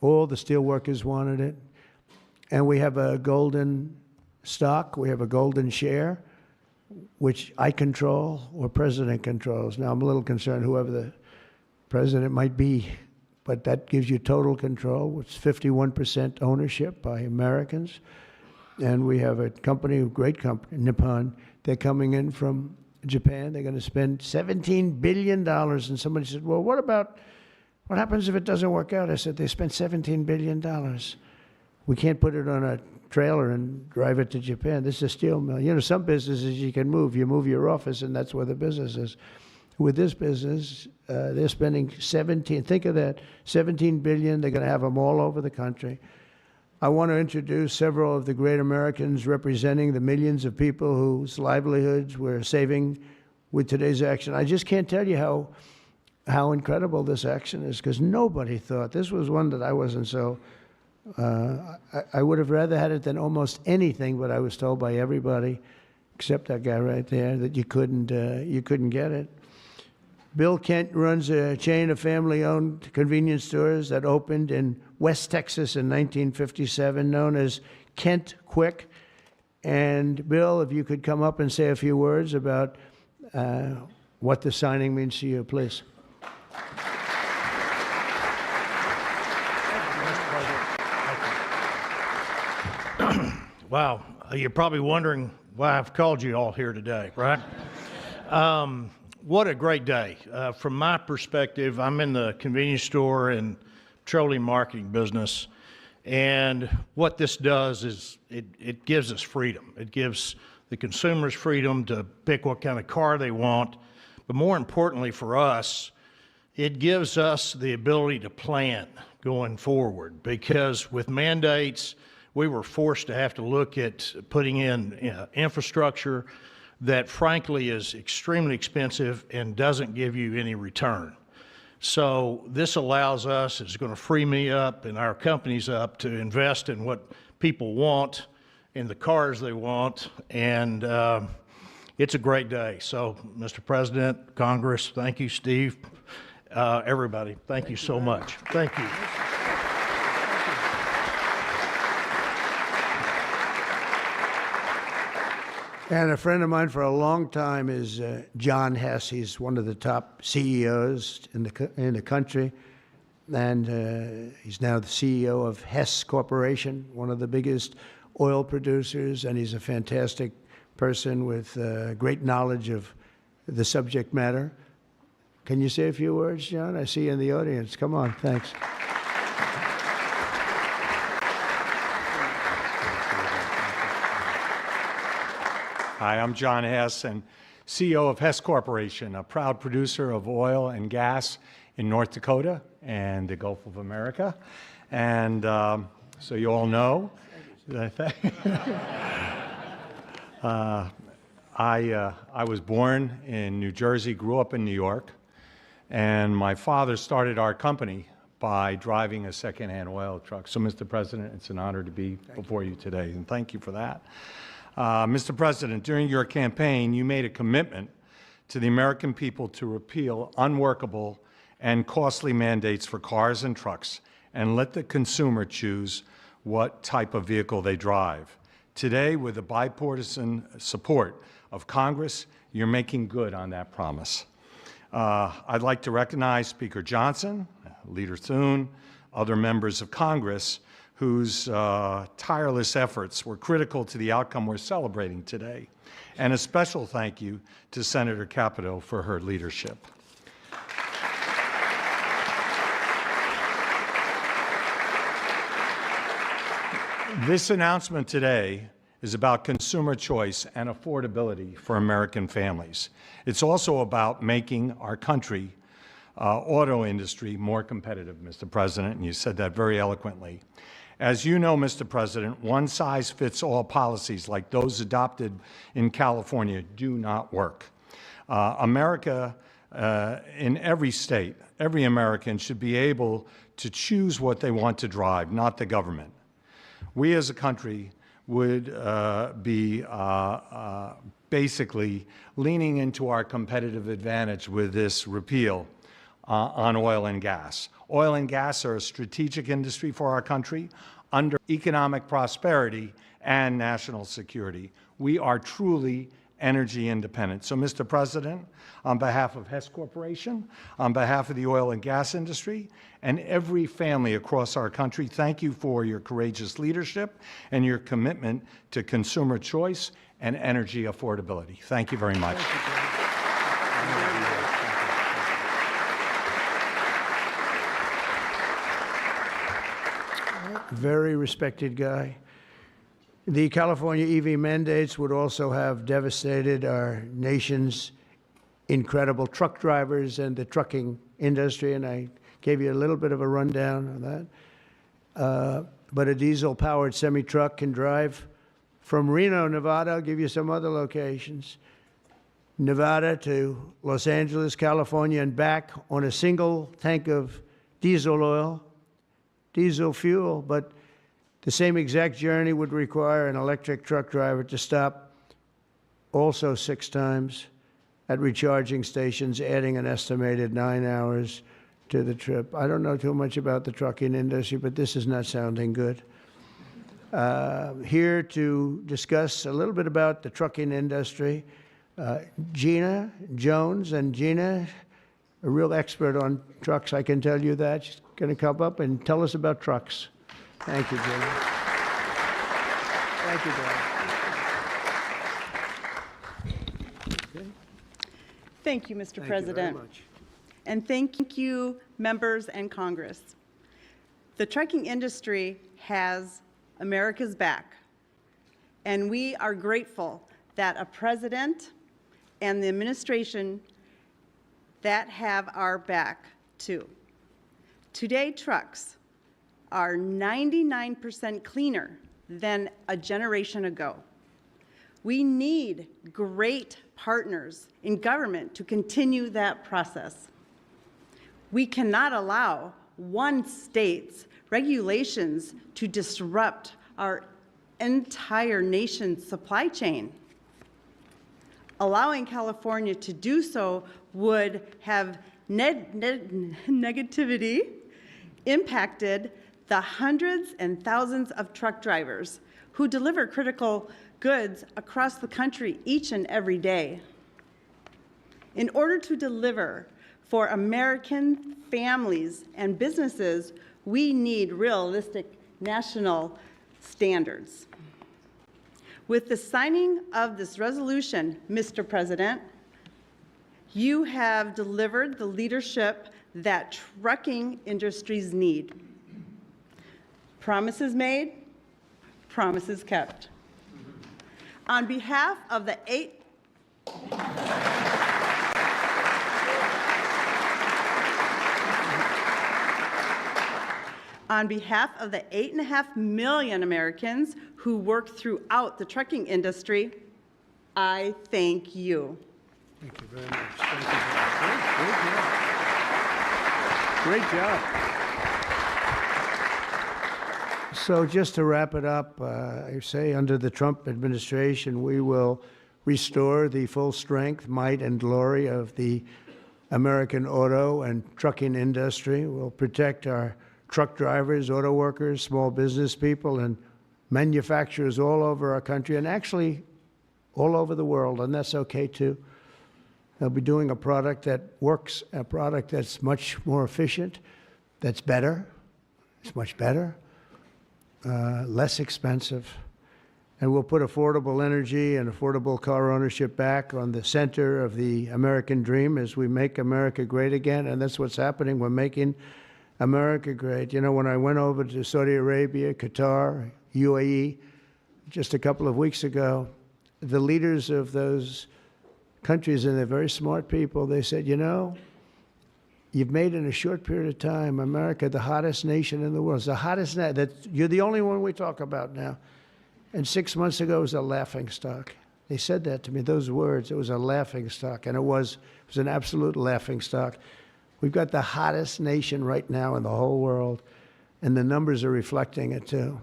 All the steel workers wanted it. And we have a golden stock. We have a golden share, which I control or president controls. Now, I'm a little concerned whoever the president might be, but that gives you total control. It's 51% ownership by Americans. And we have a company, a great company, Nippon. They're coming in from Japan. They're going to spend $17 billion. And somebody said, well, what happens if it doesn't work out? I said, they spent $17 billion. We can't put it on a trailer and drive it to Japan. This is a steel mill. You know, some businesses you can move. You move your office, and that's where the business is. With this business, they're spending 17, think of that, 17 billion. They're going to have them all over the country. I want to introduce several of the great Americans representing the millions of people whose livelihoods we're saving with today's action. I just can't tell you how incredible this action is, because nobody thought. This was one that I wasn't so, I would have rather had it than almost anything, but I was told by everybody, except that guy right there, that you couldn't get it. Bill Kent runs a chain of family-owned convenience stores that opened in West Texas in 1957, known as Kent Quick. And Bill, if you could come up and say a few words about what the signing means to you, please. Wow, you're probably wondering why I've called you all here today, right? What a great day. From my perspective, I'm in the convenience store and petroleum marketing business, and what this does is it gives us freedom. It gives the consumers freedom to pick what kind of car they want, but more importantly for us, it gives us the ability to plan going forward, because with mandates, we were forced to have to look at putting in infrastructure that frankly is extremely expensive and doesn't give you any return. So this allows us, it's going to free me up and our companies up to invest in what people want, in the cars they want, and it's a great day. So, Mr. President, Congress, thank you, Steve, everybody, thank you so much. Thank you. And a friend of mine for a long time is John Hess. He's one of the top CEOs in the country, and he's now the CEO of Hess Corporation, one of the biggest oil producers, and he's a fantastic person with great knowledge of the subject matter. Can you say a few words, John? I see you in the audience. Come on, thanks. Hi, I'm John Hess, and CEO of Hess Corporation, a proud producer of oil and gas in North Dakota and the Gulf of America. And so you all know, I was born in New Jersey, grew up in New York, and my father started our company by driving a secondhand oil truck. So, Mr. President, it's an honor to be before you today, and thank you for that. Mr. President, during your campaign, you made a commitment to the American people to repeal unworkable and costly mandates for cars and trucks and let the consumer choose what type of vehicle they drive. Today, with the bipartisan support of Congress, you're making good on that promise. I'd like to recognize Speaker Johnson, Leader Thune, other members of Congress whose tireless efforts were critical to the outcome we're celebrating today. And a special thank you to Senator Capito for her leadership. This announcement today is about consumer choice and affordability for American families. It's also about making our country auto industry more competitive, Mr. President, and you said that very eloquently. As you know, Mr. President, one-size-fits-all policies like those adopted in California do not work. America, in every state, every American should be able to choose what they want to drive, not the government. We as a country would be basically leaning into our competitive advantage with this repeal on oil and gas. Oil and gas are a strategic industry for our country under economic prosperity and national security. We are truly energy independent. So, Mr. President, on behalf of Hess Corporation, on behalf of the oil and gas industry, and every family across our country, thank you for your courageous leadership and your commitment to consumer choice and energy affordability. Thank you very much. Very respected guy. The California EV mandates would also have devastated our nation's incredible truck drivers and the trucking industry, and I gave you a little bit of a rundown on that. But a diesel-powered semi-truck can drive from Reno, Nevada, I'll give you some other locations, Nevada to Los Angeles, California, and back on a single tank of diesel oil, diesel fuel, but the same exact journey would require an electric truck driver to stop also 6 times at recharging stations, adding an estimated 9 hours to the trip. I don't know too much about the trucking industry, but this is not sounding good. Here to discuss a little bit about the trucking industry, Gina Jones. And Gina, a real expert on trucks, I can tell you that. She's going to come up and tell us about trucks. Thank you, Gina. Thank you, Dad. Thank you, Mr. Thank you very President. much. And thank you, members and Congress. The trucking industry has America's back, and we are grateful that a president and the administration that have our back, too. Today, trucks are 99% cleaner than a generation ago. We need great partners in government to continue that process. We cannot allow one state's regulations to disrupt our entire nation's supply chain. Allowing California to do so would have negativity impacted the hundreds and thousands of truck drivers who deliver critical goods across the country each and every day. In order to deliver for American families and businesses, we need realistic national standards. With the signing of this resolution, Mr. President, you have delivered the leadership that trucking industries need. Promises made, promises kept. On behalf of the On behalf of the 8.5 million Americans who work throughout the trucking industry, I thank you. Thank you very much. Thank you very much. Great job. So just to wrap it up, I say under the Trump administration, we will restore the full strength, might, and glory of the American auto and trucking industry. We'll protect our truck drivers, auto workers, small business people, and manufacturers all over our country, and actually all over the world, and that's okay too. They'll be doing a product that works, a product that's much more efficient, that's better, it's much better, less expensive, and we'll put affordable energy and affordable car ownership back on the center of the American dream as we make America great again, and that's what's happening. We're making America great. You know, when I went over to Saudi Arabia, Qatar, UAE, just a couple of weeks ago, the leaders of those countries, and they're very smart people, they said, you know, you've made in a short period of time America the hottest nation in the world. It's the hottest, you're the only one we talk about now. And 6 months ago, it was a laughingstock. They said that to me, those words, it was a laughingstock, and it was an absolute laughingstock. We've got the hottest nation right now in the whole world, and the numbers are reflecting it too.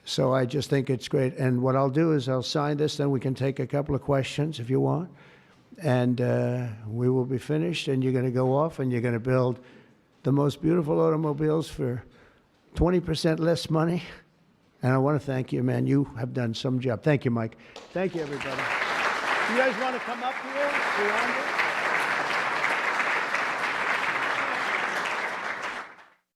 So I just think it's great. And what I'll do is I'll sign this, then we can take a couple of questions if you want. And we will be finished, and you're going to go off and you're going to build the most beautiful automobiles for 20% less money. And I want to thank you, man. You have done some job. Thank you, Mike. Thank you, everybody. You guys want to come up here? Beyond it?